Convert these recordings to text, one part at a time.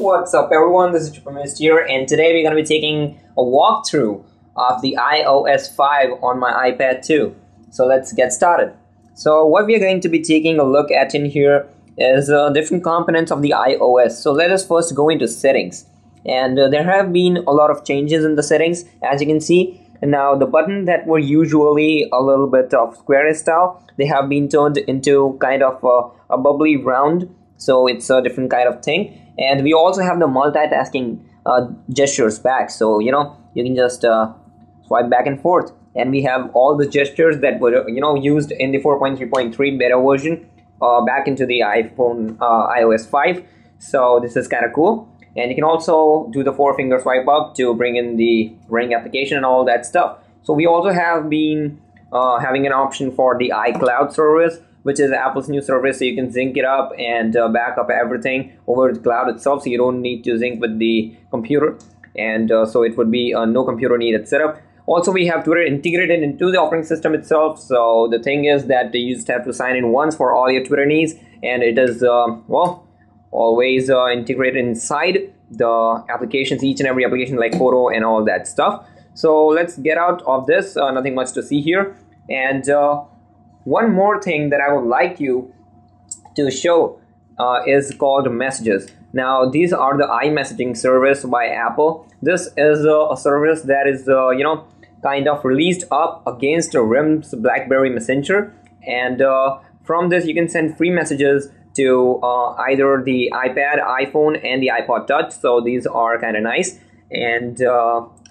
what's up everyone, this is Mist here, and today we're going to be taking a walkthrough of the iOS 5 on my iPad 2. So let's get started. So what we are going to be taking a look at in here is different components of the iOS. So let us first go into settings, and there have been a lot of changes in the settings, as you can see. And now the button that were usually a little bit of square style, they have been turned into kind of a bubbly round, so it's a different kind of thing. And we also have the multitasking gestures back, so you can just swipe back and forth, and we have all the gestures that were used in the 4.3.3 beta version back into the iPhone iOS 5. So this is kind of cool. And you can also do the 4-finger swipe up to bring in the Ring application and all that stuff. So we also have been having an option for the iCloud service, which is Apple's new service, so you can sync it up and back up everything over the cloud itself, so you don't need to sync with the computer, and so it would be a no computer needed setup. Also, we have Twitter integrated into the operating system itself, so the thing is that you just have to sign in once for all your Twitter needs, and it is always integrated inside the applications, each and every application like photo and all that stuff. So let's get out of this, nothing much to see here. And one more thing that I would like you to show is called messages. Now these are the iMessaging service by Apple. This is a service that is kind of released up against RIM's BlackBerry Messenger, and from this you can send free messages to either the iPad, iPhone, and the iPod Touch. So these are kind of nice. And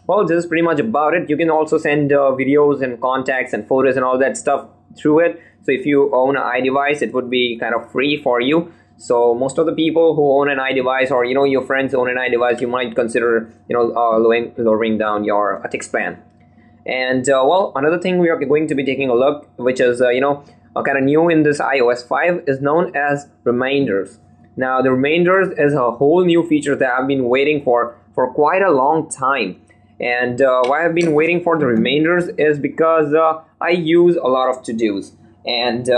well, this is pretty much about it. You can also send videos and contacts and photos and all that stuff through it. So if you own an iDevice, it would be kind of free for you. So most of the people who own an iDevice, or your friends own an iDevice, you might consider lowering down your text plan. And well, another thing we are going to be taking a look, which is kind of new in this iOS 5, is known as reminders. Now the reminders is a whole new feature that I've been waiting for quite a long time. And why I've been waiting for the reminders is because I use a lot of to-dos, and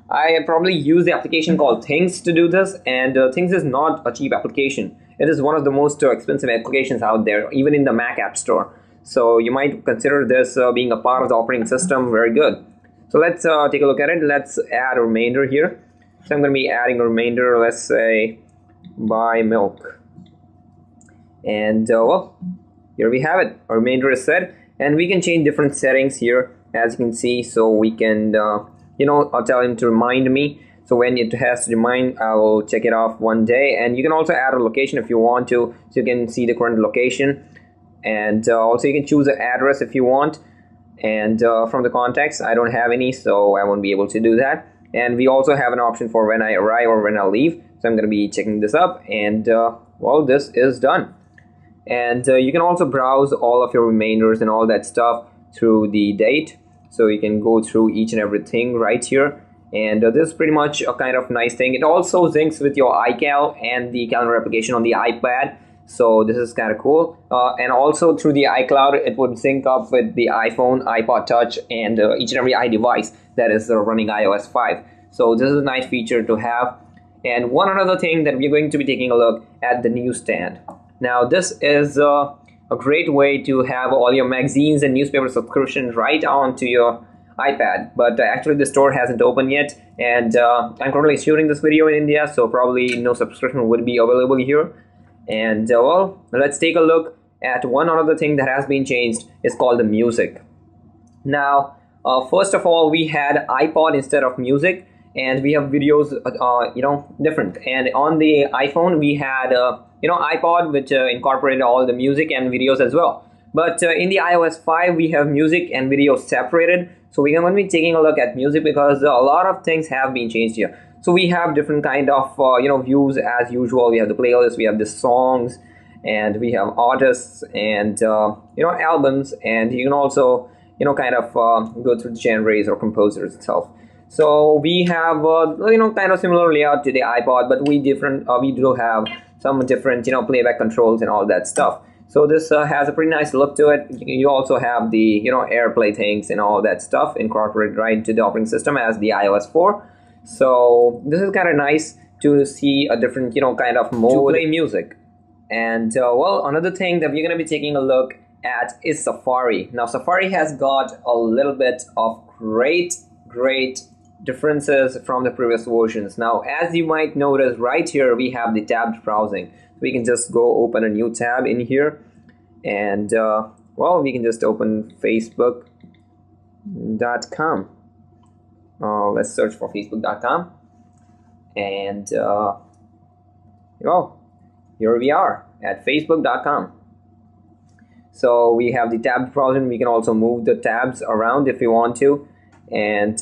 I probably use the application called Things to do this, and Things is not a cheap application. It is one of the most expensive applications out there, even in the Mac App Store. So you might consider this being a part of the operating system very good. So let's take a look at it. Let's add a reminder here. So I'm going to be adding a reminder, let's say buy milk. And well, here we have it. Our reminder is set, and we can change different settings here, as you can see. So we can I'll tell him to remind me. So when it has to remind, I will check it off one day. And you can also add a location if you want to, so you can see the current location. And also you can choose an address if you want. And from the contacts, I don't have any, so I won't be able to do that. And we also have an option for when I arrive or when I leave. So I'm going to be checking this up, and well, this is done. And you can also browse all of your reminders and all that stuff through the date. So you can go through each and everything right here. And this is pretty much a kind of nice thing. It also syncs with your iCal and the calendar application on the iPad. So this is kind of cool. And also through the iCloud, it would sync up with the iPhone, iPod Touch, and each and every iDevice that is running iOS 5. So this is a nice feature to have. And one other thing that we're going to be taking a look at the Newsstand. Now this is a great way to have all your magazines and newspaper subscriptions right onto your iPad. But actually the store hasn't opened yet, and I'm currently shooting this video in India, so probably no subscription would be available here. And well, let's take a look at one other thing that has been changed. Is called the music. Now first of all, we had iPod instead of music, and we have videos different. And on the iPhone we had iPod, which incorporated all the music and videos as well. But in the iOS 5 we have music and video separated. So we are going to be taking a look at music, because a lot of things have been changed here. So we have different kind of views as usual. We have the playlist, we have the songs, and we have artists, and albums, and you can also kind of go through the genres or composers itself. So we have kind of similar layout to the iPod, but we do have some different playback controls and all that stuff. So this has a pretty nice look to it. You also have the AirPlay things and all that stuff incorporated right into the operating system as the iOS 4. So this is kind of nice to see a different kind of mode to play music. And well, another thing that we're going to be taking a look at is Safari. Now Safari has got a little bit of great differences from the previous versions. Now as you might notice, right here we have the tabbed browsing. We can just go open a new tab in here, and well, we can just open facebook.com. Let's search for facebook.com, and well, here we are at facebook.com. So we have the tabbed browsing. We can also move the tabs around if you want to. And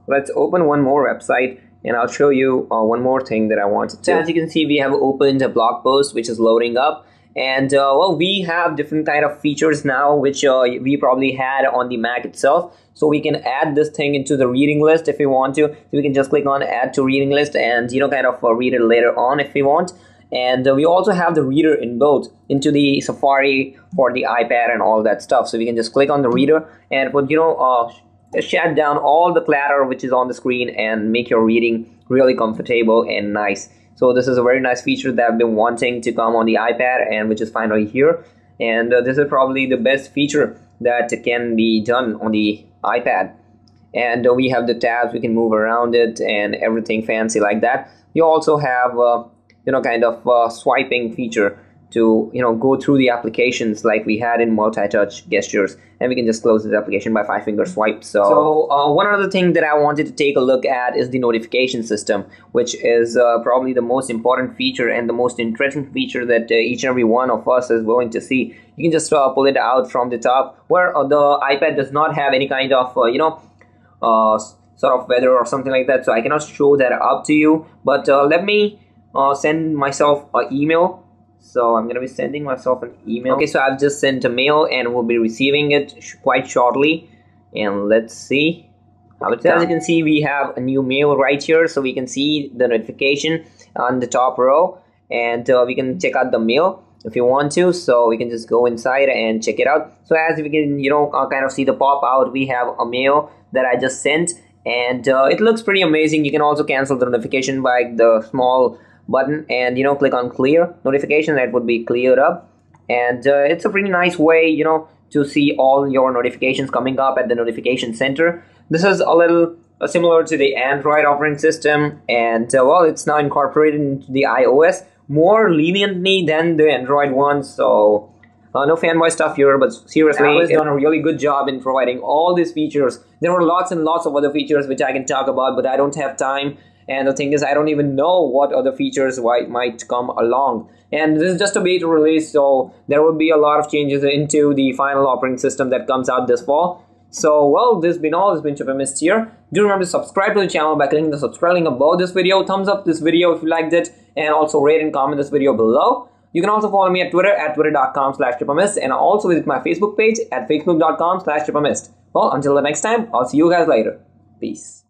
let's open one more website, and I'll show you one more thing that I wanted to. So as you can see, we have opened a blog post which is loading up, and well, we have different kind of features now which we probably had on the Mac itself. So we can add this thing into the reading list if we want to. So we can just click on add to reading list, and kind of read it later on if we want. And we also have the reader inbuilt into the Safari for the iPad and all that stuff. So we can just click on the reader and put shut down all the clutter which is on the screen and make your reading really comfortable and nice. So this is a very nice feature that I've been wanting to come on the iPad, and which is finally here. And this is probably the best feature that can be done on the iPad. And we have the tabs, we can move around it and everything fancy like that. You also have kind of swiping feature to go through the applications like we had in multi-touch gestures, and we can just close this application by 5-finger swipe. So one other thing that I wanted to take a look at is the notification system, which is probably the most important feature and the most interesting feature that each and every one of us is willing to see. You can just pull it out from the top, where the iPad does not have any kind of sort of weather or something like that, so I cannot show that up to you. But let me send myself an email. So I'm going to be sending myself an email. Okay, so I've just sent a mail and we'll be receiving it quite shortly. And let's see how it's. As you can see, we have a new mail right here. So we can see the notification on the top row, and we can check out the mail if you want to. So we can just go inside and check it out. So as we can kind of see the pop out, we have a mail that I just sent, and it looks pretty amazing. You can also cancel the notification by the small button and click on clear notification. That would be cleared up, and it's a pretty nice way to see all your notifications coming up at the notification center. This is a little similar to the Android operating system, and well, it's now incorporated into the iOS more leniently than the Android one. So no fanboy stuff here, but seriously, Apple has done a really good job in providing all these features. There were lots and lots of other features which I can talk about, but I don't have time. And the thing is, I don't even know what other features might come along. And this is just a beta release, so there will be a lot of changes into the final operating system that comes out this fall. So, well, this has been all. This has been Chipamist here. Do remember to subscribe to the channel by clicking the subscribe link above this video. Thumbs up this video if you liked it, and also rate and comment this video below. You can also follow me at Twitter at twitter.com/Chipamist, and also visit my Facebook page at facebook.com/Chipamist. Well, until the next time, I'll see you guys later. Peace.